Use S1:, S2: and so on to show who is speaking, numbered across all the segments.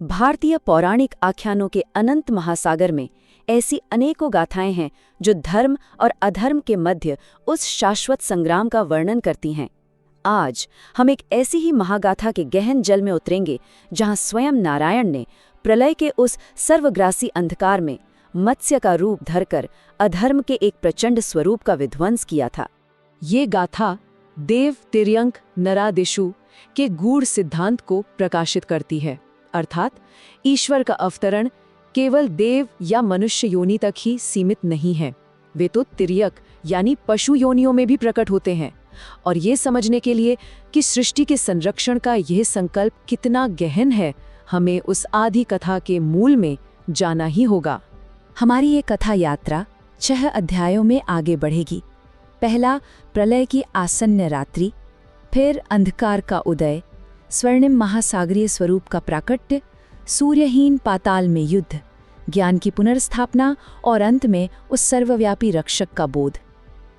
S1: भारतीय पौराणिक आख्यानों के अनंत महासागर में ऐसी अनेकों गाथाएं हैं जो धर्म और अधर्म के मध्य उस शाश्वत संग्राम का वर्णन करती हैं। आज हम एक ऐसी ही महागाथा के गहन जल में उतरेंगे जहां स्वयं नारायण ने प्रलय के उस सर्वग्रासी अंधकार में मत्स्य का रूप धरकर अधर्म के एक प्रचंड स्वरूप का विध्वंस किया था।
S2: ये गाथा देव तिर्यंक नरादिशु के गूढ़ सिद्धांत को प्रकाशित करती है, अर्थात ईश्वर का अवतरण केवल देव या मनुष्य योनि तक ही सीमित नहीं है। वे तो तिर्यक यानी पशु योनियों में भी प्रकट होते हैं। और ये समझने के लिए कि सृष्टि के संरक्षण का यह संकल्प कितना गहन है, हमें उस आदि कथा के मूल में जाना ही होगा।
S1: हमारी ये कथा यात्रा 6 अध्यायों में आगे बढ़ेगी। पहला, प्रलय की आसन्न रात्रि, फिर अंधकार का उदय, स्वर्णिम महासागरीय स्वरूप का प्राकट्य, सूर्यहीन पाताल में युद्ध, ज्ञान की पुनर्स्थापना और अंत में उस सर्वव्यापी रक्षक का बोध।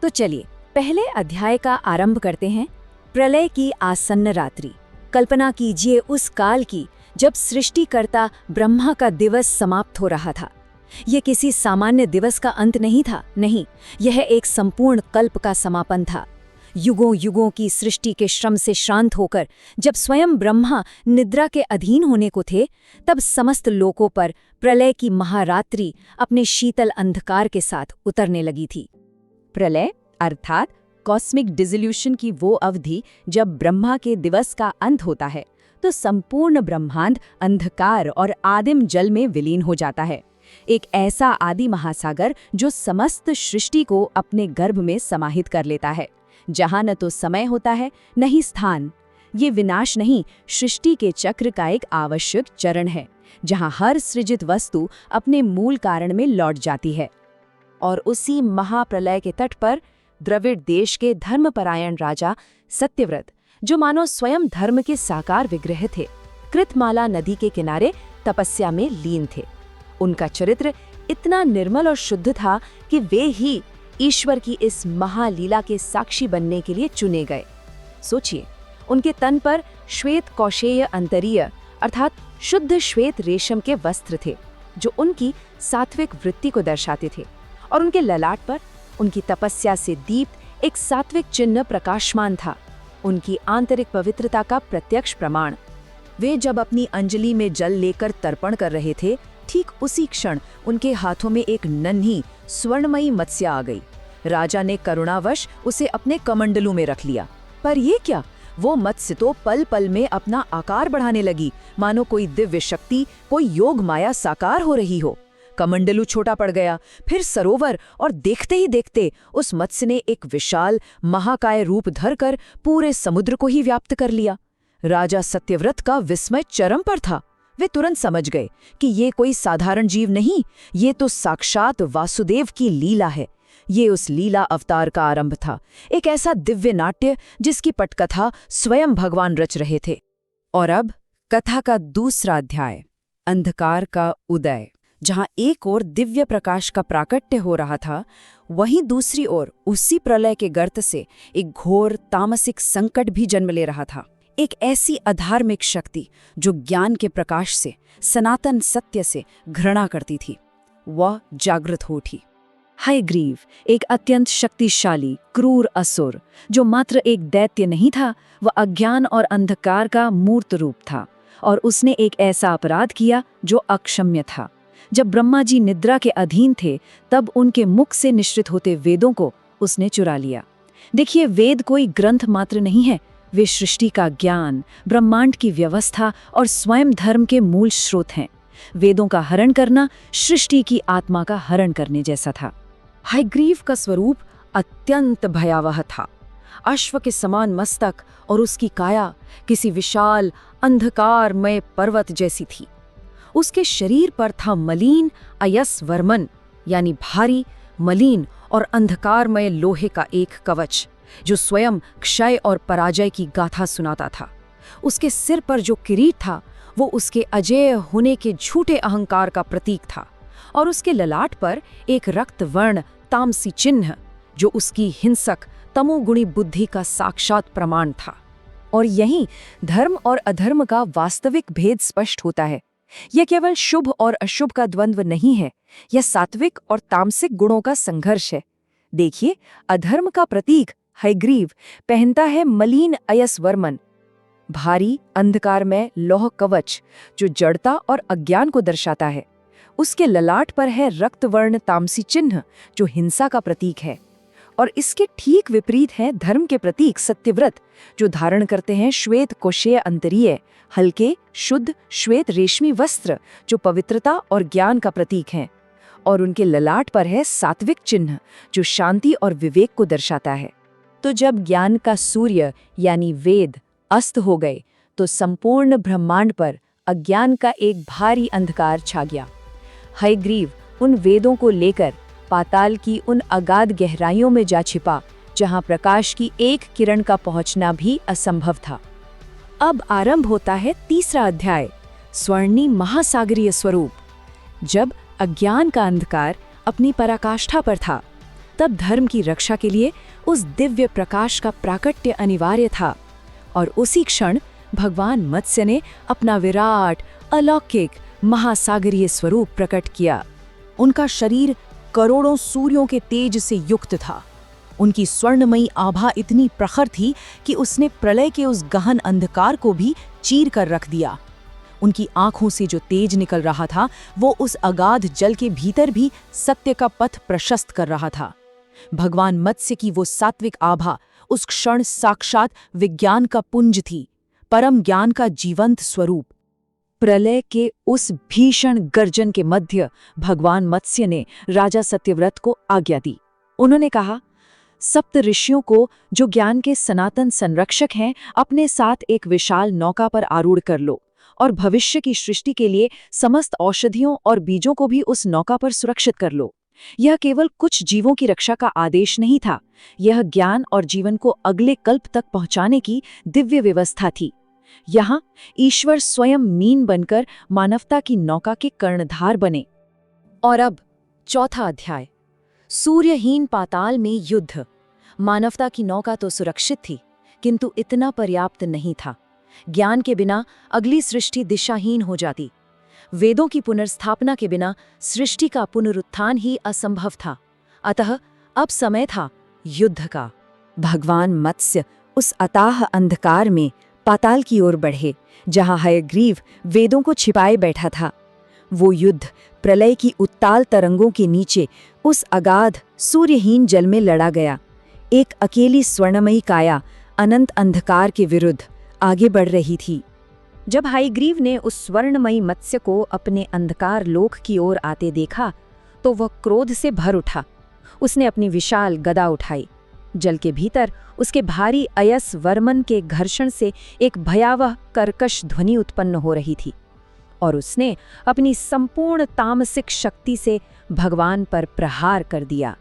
S1: तो चलिए पहले अध्याय का आरंभ करते हैं। प्रलय की आसन्न रात्रि। कल्पना कीजिए उस काल की जब सृष्टिकर्ता ब्रह्मा का दिवस समाप्त हो रहा था। यह किसी सामान्य दिवस का अंत नहीं था, नहीं, यह एक संपूर्ण कल्प का समापन था। युगों युगों की सृष्टि के श्रम से श्रांत होकर जब स्वयं ब्रह्मा निद्रा के अधीन होने को थे, तब समस्त लोकों पर प्रलय की महारात्रि अपने शीतल अंधकार के साथ उतरने लगी थी। प्रलय अर्थात कॉस्मिक डिसोल्यूशन की वो अवधि जब ब्रह्मा के दिवस का अंत होता है तो संपूर्ण ब्रह्मांड अंधकार और आदिम जल में विलीन हो जाता है। एक ऐसा आदि महासागर जो समस्त सृष्टि को अपने गर्भ में समाहित कर लेता है, जहां न तो समय होता है न ही स्थान। ये विनाश नहीं, सृष्टि के चक्र का एक आवश्यक चरण है, जहां हर सृजित वस्तु अपने मूल कारण में लौट जाती है। और उसी महाप्रलय के तट पर द्रविड़ देश के धर्मपरायण राजा सत्यव्रत, जो मानो स्वयं धर्म के साकार विग्रह थे, कृतमाला नदी के किनारे तपस्या में लीन थे। उनका चरित्र इतना निर्मल और शुद्ध था कि वे ही ईश्वर की इस महालीला के साक्षी बनने के लिए चुने गए। सोचिए, उनके तन पर श्वेत कौशेय अंतरीय अर्थात शुद्ध श्वेत रेशम के वस्त्र थे, जो उनकी सात्विक वृत्ति को दर्शाते थे, और उनके ललाट पर उनकी तपस्या से दीप्त एक सात्विक चिन्ह प्रकाशमान था, उनकी आंतरिक पवित्रता का प्रत्यक्ष प्रमाण। वे जब अपनी अंजलि में जल लेकर तर्पण कर रहे थे, ठीक उसी क्षण उनके हाथों में एक नन्ही स्वर्णमयी मत्स्य आ गई। राजा ने करुणावश उसे अपने कमंडलू में रख लिया। पर ये क्या, वो मत्स्य तो पल पल में अपना आकार बढ़ाने लगी, मानो कोई दिव्य शक्ति, कोई योग माया साकार हो रही हो। कमंडलू छोटा पड़ गया, फिर सरोवर, और देखते ही देखते उस मत्स्य ने एक विशाल महाकाय रूप धरकर पूरे समुद्र को ही व्याप्त कर लिया। राजा सत्यव्रत का विस्मय चरम पर था। वे तुरंत समझ गए कि ये कोई साधारण जीव नहीं, ये तो साक्षात वासुदेव की लीला है। ये उस लीला अवतार का आरंभ था, एक ऐसा दिव्य नाट्य जिसकी पटकथा स्वयं भगवान रच रहे थे। और अब कथा का दूसरा अध्याय, अंधकार का उदय। जहां एक ओर दिव्य प्रकाश का प्राकट्य हो रहा था, वहीं दूसरी ओर उसी प्रलय के गर्त से एक घोर तामसिक संकट भी जन्म ले रहा था। एक ऐसी अधार्मिक शक्ति जो ज्ञान के प्रकाश से, सनातन सत्य से घृणा करती थी, वह जागृत हो उठी। हयग्रीव एक अत्यंत शक्तिशाली क्रूर असुर, जो मात्र एक दैत्य नहीं था, वह अज्ञान और अंधकार का मूर्त रूप था, और उसने एक ऐसा अपराध किया जो अक्षम्य था। जब ब्रह्मा जी निद्रा के अधीन थे, तब उनके मुख से निश्रित होते वेदों को उसने चुरा लिया। देखिए, वेद कोई ग्रंथ मात्र नहीं है, वे सृष्टि का ज्ञान, ब्रह्मांड की व्यवस्था और स्वयं धर्म के मूल स्रोत हैं। वेदों का हरण करना सृष्टि की आत्मा का हरण करने जैसा था। हयग्रीव का स्वरूप अत्यंत भयावह था। अश्व के समान मस्तक और उसकी काया किसी विशाल अंधकारमय पर्वत जैसी थी। उसके शरीर पर था मलीन अयस वर्मन, यानी भारी, मलिन और अंधकारमय लोहे का एक कवच, जो स्वयं क्षय और पराजय की गाथा सुनाता था। उसके सिर पर जो किरीट था, वो उसके अजेय होने के झूठे अहंकार का प्रतीक था, और उसके ललाट पर एक रक्तवर्ण तामसी चिन्ह, जो उसकी हिंसक तमोगुणी बुद्धि का साक्षात प्रमाण था। और यहीं धर्म और अधर्म का वास्तविक भेद स्पष्ट होता है।
S2: यह केवल शुभ और अशुभ का द्वंद्व नहीं है, यह सात्विक और तामसिक गुणों का संघर्ष है। देखिए, अधर्म का प्रतीक हयग्रीव पहनता है मलिन अयसवर्मन, भारी अंधकारमय लौह कवच जो जड़ता और अज्ञान को दर्शाता है। उसके ललाट पर है रक्तवर्ण तामसी चिन्ह जो हिंसा का प्रतीक है, और इसके ठीक विपरीत है धर्म के प्रतीक सत्यव्रत जो धारण करते हैं श्वेत कोशेय अंतरीय हल्के शुद्ध श्वेत रेशमी वस्त्र जो पवित्रता और ज्ञान का प्रतीक हैं, और उनके ललाट पर है सात्विक चिन्ह जो शांति और विवेक को दर्शाता है। तो जब ज्ञान का सूर्य यानी वेद अस्त हो गए तो संपूर्ण ब्रह्मांड पर अज्ञान का एक भारी अंधकार छा गया। हयग्रीव उन वेदों को लेकर पाताल की उन अगाध गहराइयों में जा छिपा जहां प्रकाश की एक किरण का पहुंचना भी असंभव था। अब आरंभ होता है तीसरा अध्याय, स्वर्णिम महासागरीय स्वरूप। जब अज्ञान का अंधकार अपनी पराकाष्ठा पर था, तब धर्म की रक्षा के लिए उस दिव्य प्रकाश का प्राकट्य अनिवार्य था, और उसी क्षण भगवान मत्स्य ने अपना विराट अलौकिक महासागरीय स्वरूप प्रकट किया। उनका शरीर करोड़ों सूर्यों के तेज से युक्त था। उनकी स्वर्णमयी आभा इतनी प्रखर थी कि उसने प्रलय के उस गहन अंधकार को भी चीर कर रख दिया। उनकी आंखों से जो तेज निकल रहा था वो उस अगाध जल के भीतर भी सत्य का पथ प्रशस्त कर रहा था। भगवान मत्स्य की वो सात्विक आभा उस क्षण साक्षात विज्ञान का पुंज थी, परम ज्ञान का जीवंत स्वरूप। प्रलय के उस भीषण गर्जन के मध्य भगवान मत्स्य ने राजा सत्यव्रत को आज्ञा दी। उन्होंने कहा, सप्त ऋषियों को जो ज्ञान के सनातन संरक्षक हैं, अपने साथ एक विशाल नौका पर आरूढ़ कर लो और भविष्य की सृष्टि के लिए समस्त औषधियों और बीजों को भी उस नौका पर सुरक्षित कर लो। यह केवल कुछ जीवों की रक्षा का आदेश नहीं था, यह ज्ञान और जीवन को अगले कल्प तक पहुंचाने की दिव्य व्यवस्था थी। यहाँ ईश्वर स्वयं मीन बनकर मानवता की नौका के कर्णधार बने। और अब चौथा अध्याय, सूर्यहीन पाताल में युद्ध। मानवता की नौका तो सुरक्षित थी, किंतु इतना पर्याप्त नहीं था। ज्ञान के बिना अगली सृष्टि दिशाहीन हो जाती। वेदों की पुनर्स्थापना के बिना सृष्टि का पुनरुत्थान ही असंभव था। अतः अब समय था युद्ध का। भगवान मत्स्य उस अताह अंधकार में पाताल की ओर बढ़े जहां हयग्रीव वेदों को छिपाए बैठा था। वो युद्ध प्रलय की उत्ताल तरंगों के नीचे उस अगाध सूर्यहीन जल में लड़ा गया। एक अकेली स्वर्णमयी काया अनंत अंधकार के विरुद्ध आगे बढ़ रही थी। जब हयग्रीव ने उस स्वर्णमयी मत्स्य को अपने अंधकार लोक की ओर आते देखा तो वह क्रोध से भर उठा। उसने अपनी विशाल गदा उठाई। जल के भीतर उसके भारी अयस वर्मन के घर्षण से एक भयावह कर्कश ध्वनि उत्पन्न हो रही थी, और उसने अपनी संपूर्ण तामसिक शक्ति से भगवान पर प्रहार कर दिया।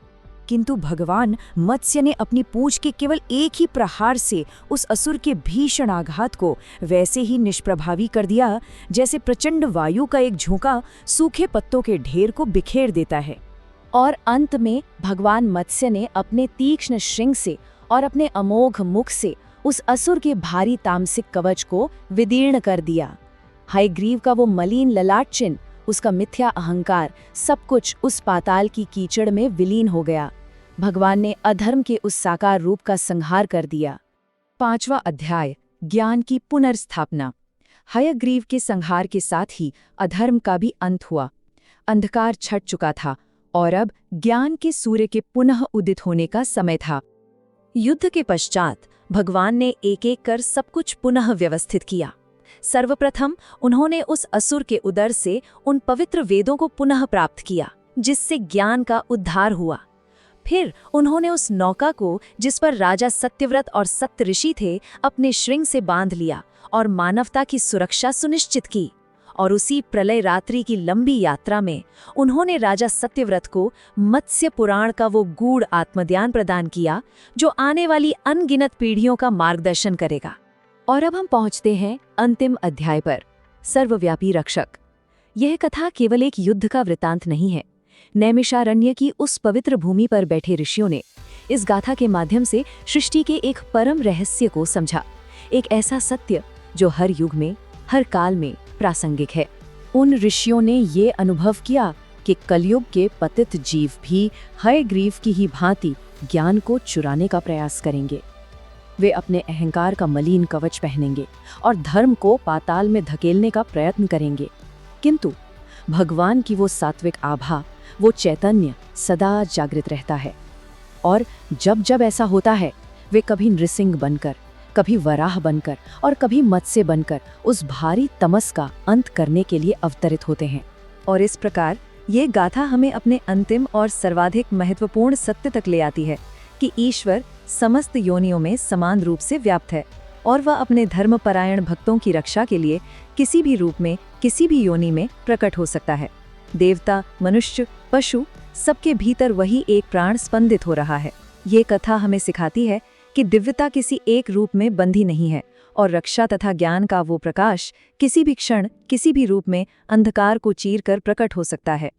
S2: किंतु भगवान मत्स्य ने अपनी पूंछ के केवल एक ही प्रहार से उस असुर के भीषण आघात को वैसे ही निष्प्रभावी कर दिया जैसे प्रचंड वायु का एक झोंका सूखे पत्तों के ढेर को बिखेर देता है। और अंत में भगवान मत्स्य ने अपने तीक्ष्ण श्रृंग से और अपने अमोघ मुख से उस असुर के भारी तामसिक कवच को विदीर्ण कर दिया। हयग्रीव का वो मलिन ललाट चिन्ह, उसका मिथ्या अहंकार, सब कुछ उस पाताल की कीचड़ में विलीन हो गया। भगवान ने अधर्म के उस साकार रूप का संहार कर दिया। पांचवा अध्याय, ज्ञान की पुनर्स्थापना। हयग्रीव के संहार के साथ ही अधर्म का भी अंत हुआ। अंधकार छट चुका था और अब ज्ञान के सूर्य के पुनः उदित होने का समय था। युद्ध के पश्चात भगवान ने एक एक कर सब कुछ पुनः व्यवस्थित किया। सर्वप्रथम उन्होंने उस असुर के उदर से उन पवित्र वेदों को पुनः प्राप्त किया, जिससे ज्ञान का उद्धार हुआ। फिर उन्होंने उस नौका को, जिस पर राजा सत्यव्रत और सप्त ऋषि थे, अपने श्रृंग से बांध लिया और मानवता की सुरक्षा सुनिश्चित की। और उसी प्रलय रात्रि की लंबी यात्रा में उन्होंने राजा सत्यव्रत को मत्स्य पुराण का वो गूढ़ आत्मज्ञान प्रदान किया जो आने वाली अनगिनत पीढ़ियों का मार्गदर्शन करेगा। और अब हम पहुंचते हैं अंतिम अध्याय पर, सर्वव्यापी रक्षक। यह कथा केवल एक युद्ध का वृतांत नहीं है। नैमिषारण्य की उस पवित्र भूमि पर बैठे ऋषियों ने इस गाथा के माध्यम से सृष्टि के एक परम रहस्य को समझा, एक ऐसा सत्य जो हर युग में, हर काल में प्रासंगिक है। उन ऋषियों ने ये अनुभव किया कि कलयुग के पतित जीव भी हयग्रीव की ही भांति ज्ञान को चुराने का प्रयास करेंगे। वे अपने अहंकार का मलिन कवच पहनेंगे और धर्म को पाताल में धकेलने का प्रयत्न करेंगे। किंतु भगवान की वो सात्विक आभा, वो चैतन्य सदा जागृत रहता है। और जब जब ऐसा होता है, वे कभी नृसिंह बनकर, कभी वराह बनकर और कभी मत्स्य बनकर उस भारी तमस का अंत करने के लिए अवतरित होते हैं।
S1: और इस प्रकार ये गाथा हमें अपने अंतिम और सर्वाधिक महत्वपूर्ण सत्य तक ले आती है कि ईश्वर समस्त योनियों में समान रूप से व्याप्त है और वह अपने धर्मपरायण भक्तों की रक्षा के लिए किसी भी रूप में, किसी भी योनि में प्रकट हो सकता है। देवता, मनुष्य, पशु, सबके भीतर वही एक प्राण स्पंदित हो रहा है। ये कथा हमें सिखाती है कि दिव्यता किसी एक रूप में बंधी नहीं है और रक्षा तथा ज्ञान का वो प्रकाश किसी भी क्षण, किसी भी रूप में अंधकार को चीर कर प्रकट हो सकता है।